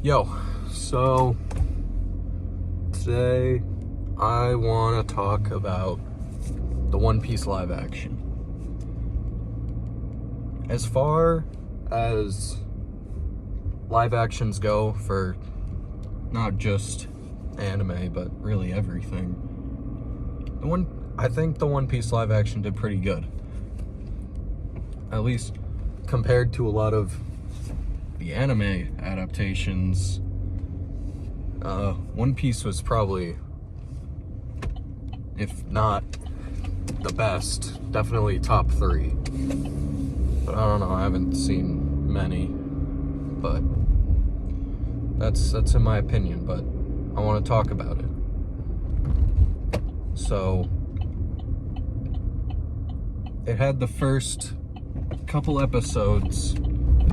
Yo, so today I want to talk about the One Piece live action. As far as live actions go for not just anime, but really everything, I think the One Piece live action did pretty good. At least compared to a lot of the anime adaptations, One Piece was probably, if not the best, definitely top 3. But I don't know, I haven't seen many, but that's in my opinion, but I want to talk about it. So, it had the first couple episodes.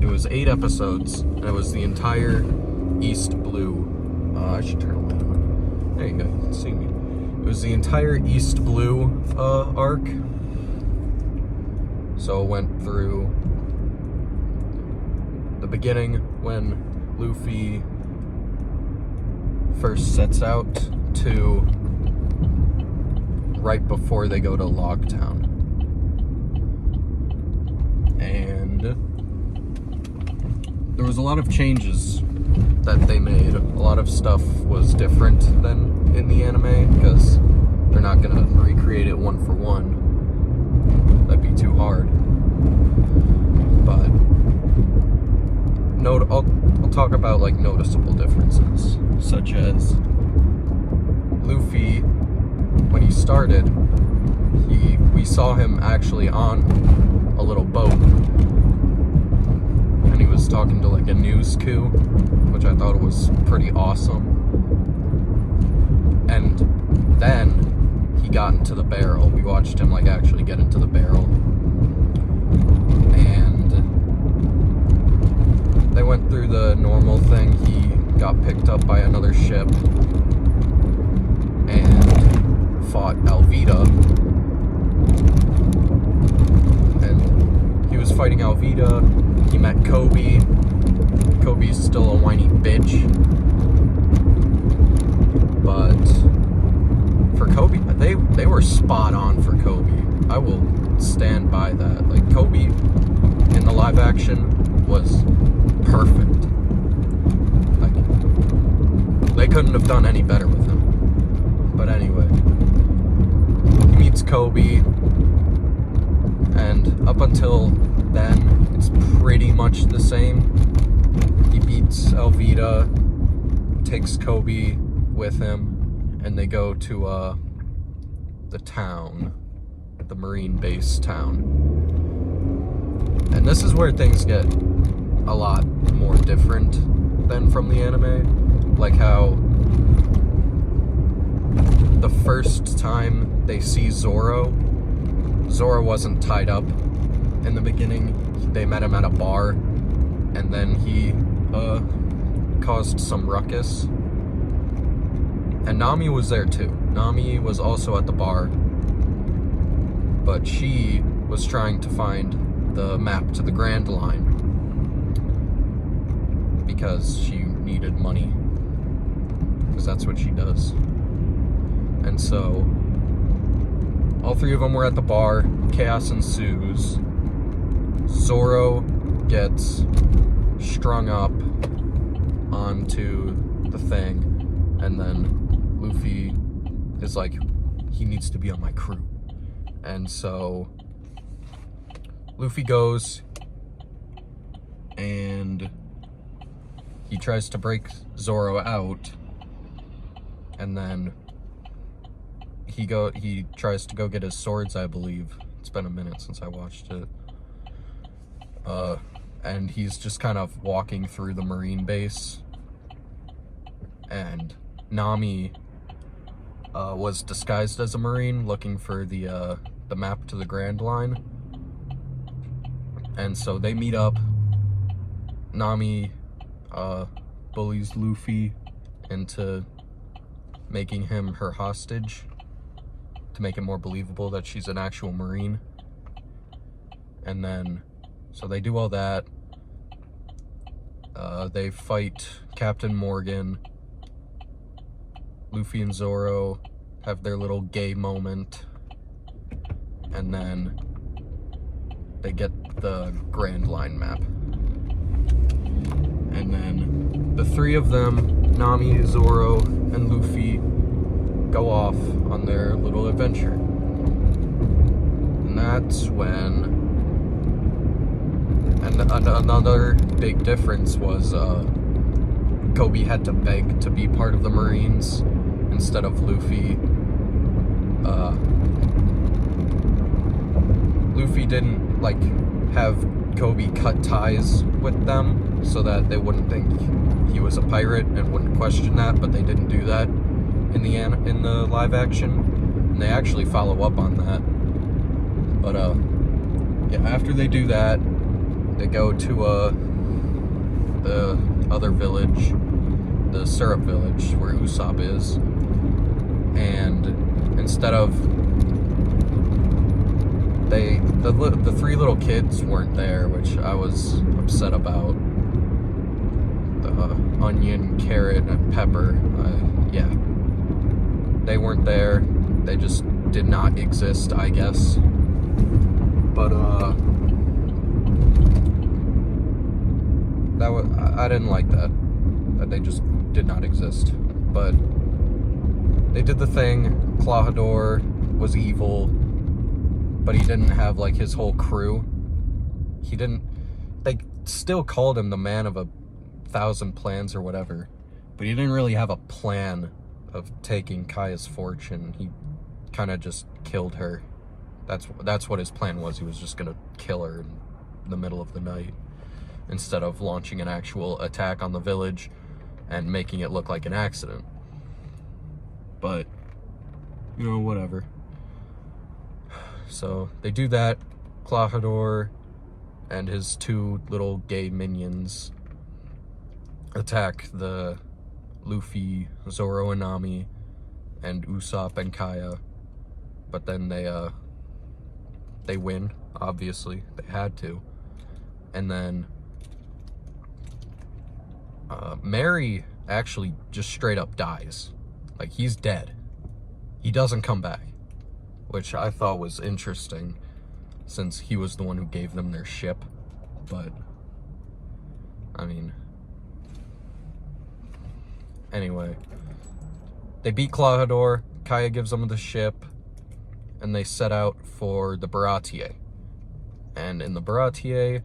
It was 8 episodes, and it was the entire East Blue. I should turn a light on. There you go, you can see me. It was the entire East Blue arc. So it went through the beginning when Luffy first sets out to right before they go to Logtown. And there was a lot of changes that they made. A lot of stuff was different than in the anime because they're not gonna recreate it one for one. That'd be too hard. But I'll talk about like noticeable differences, such as Luffy, when he started, we saw him actually on a little boat. He was talking to like a news crew, which I thought was pretty awesome. And then he got into the barrel. We watched him like actually get into the barrel. And they went through the normal thing. He got picked up by another ship and fought Alvida. And he was fighting Alvida. He met Kobe. Kobe's still a whiny bitch. But for Kobe, they were spot on for Kobe. I will stand by that. Like, Kobe in the live action was perfect. Like, they couldn't have done any better with him. But anyway, he meets Kobe, and up until then, it's pretty much the same. He beats Alvida, takes Kobe with him, and they go to the town, the Marine base town. And this is where things get a lot more different than from the anime. Like how the first time they see Zoro wasn't tied up in the beginning. They met him at a bar, and then he caused some ruckus. And Nami was there too. Nami was also at the bar, but she was trying to find the map to the Grand Line because she needed money, because that's what she does. And so all 3 of them were at the bar. Chaos ensues. Zoro gets strung up onto the thing, and then Luffy is like, he needs to be on my crew. And so Luffy goes and he tries to break Zoro out, and then he tries to go get his swords, I believe. It's been a minute since I watched it. And he's just kind of walking through the Marine base, and Nami was disguised as a Marine looking for the map to the Grand Line. And so they meet up. Nami bullies Luffy into making him her hostage to make it more believable that she's an actual Marine. And then, so they do all that. They fight Captain Morgan. Luffy and Zoro have their little gay moment. And then they get the Grand Line map. And then the three of them, Nami, Zoro, and Luffy, go off on their little adventure. And that's when... And another big difference was Koby had to beg to be part of the Marines instead of Luffy. Luffy didn't, like, have Koby cut ties with them so that they wouldn't think he was a pirate and wouldn't question that, but they didn't do that in the live action, and they actually follow up on that. But yeah, after they do that, they go to the other village, the Syrup Village, where Usopp is, and instead of the three little kids weren't there, which I was upset about. The onion, carrot, and pepper. Yeah, they weren't there. They just did not exist, I guess. But I didn't like that they just did not exist. But they did the thing. Klahadore was evil, but he didn't have, like, his whole crew. They still called him the man of 1,000 plans or whatever, but he didn't really have a plan of taking Kaya's fortune. He kind of just killed her. That's what his plan was. He was just gonna kill her in the middle of the night instead of launching an actual attack on the village and making it look like an accident. But, you know, whatever. So they do that. Klahadore and his two little gay minions attack the Luffy, Zoro and Nami, and Usopp and Kaya. But then they win, obviously. They had to. And then Mary actually just straight up dies. Like, he's dead. He doesn't come back, which I thought was interesting since he was the one who gave them their ship. But, I mean, anyway, they beat Klahadore, Kaya gives them the ship, and they set out for the Baratie. And in the Baratie,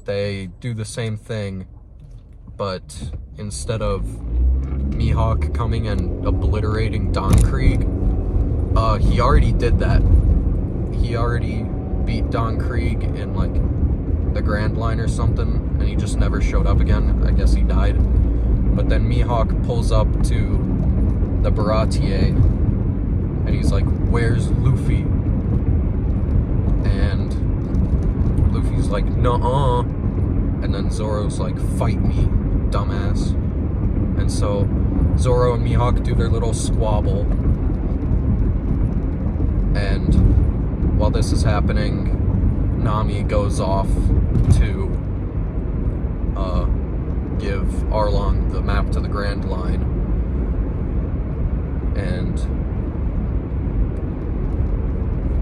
they do the same thing, but instead of Mihawk coming and obliterating Don Krieg, he already did that. He already beat Don Krieg in, like, the Grand Line or something, and he just never showed up again. I guess he died. But then Mihawk pulls up to the Baratie, and he's like, "Where's Luffy?" And Luffy's like, "Nuh-uh." And then Zoro's like, "Fight me, dumbass." And so Zoro and Mihawk do their little squabble. And while this is happening, Nami goes off to give Arlong the map to the Grand Line. And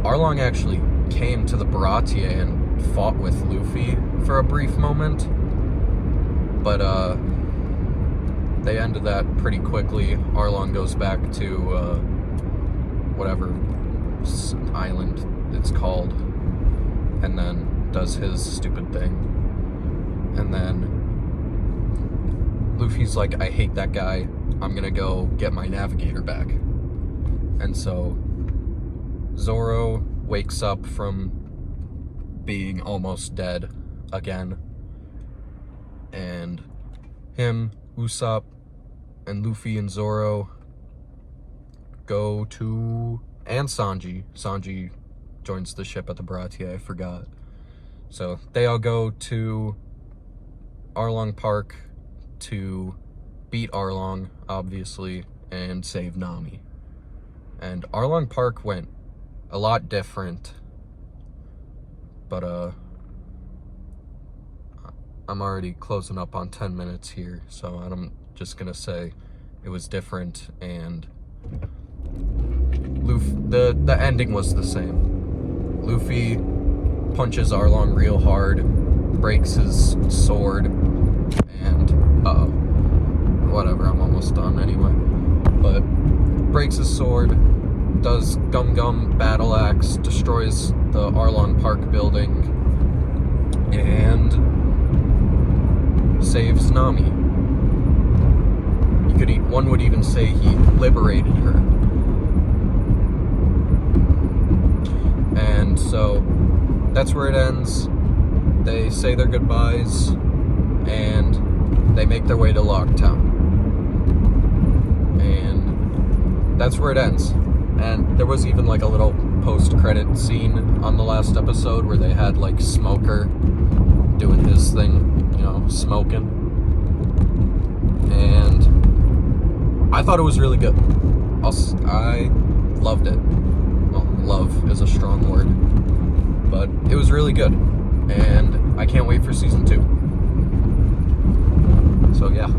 Arlong actually came to the Baratie and fought with Luffy for a brief moment. But they ended that pretty quickly. Arlong goes back to whatever island it's called, and then does his stupid thing. And then Luffy's like, "I hate that guy. I'm gonna go get my navigator back." And so Zoro wakes up from being almost dead again, and him, Usopp, and Luffy and Zoro go to... and Sanji. Sanji joins the ship at the Baratie, I forgot. So they all go to Arlong Park to beat Arlong, obviously, and save Nami. And Arlong Park went a lot different, but I'm already closing up on 10 minutes here, so I'm just gonna say it was different, and the ending was the same. Luffy punches Arlong real hard, breaks his sword, and whatever, I'm almost done anyway. But breaks his sword, does Gum Gum Battle Axe, destroys the Arlong Park building, and saves Nami. One would even say he liberated her. And so that's where it ends. They say their goodbyes, and they make their way to Logtown. And that's where it ends. And there was even like a little post-credit scene on the last episode where they had like Smoker doing his thing, you know, smoking. And I thought it was really good. I loved it. Well, love is a strong word. But it was really good. And I can't wait for season 2. So yeah.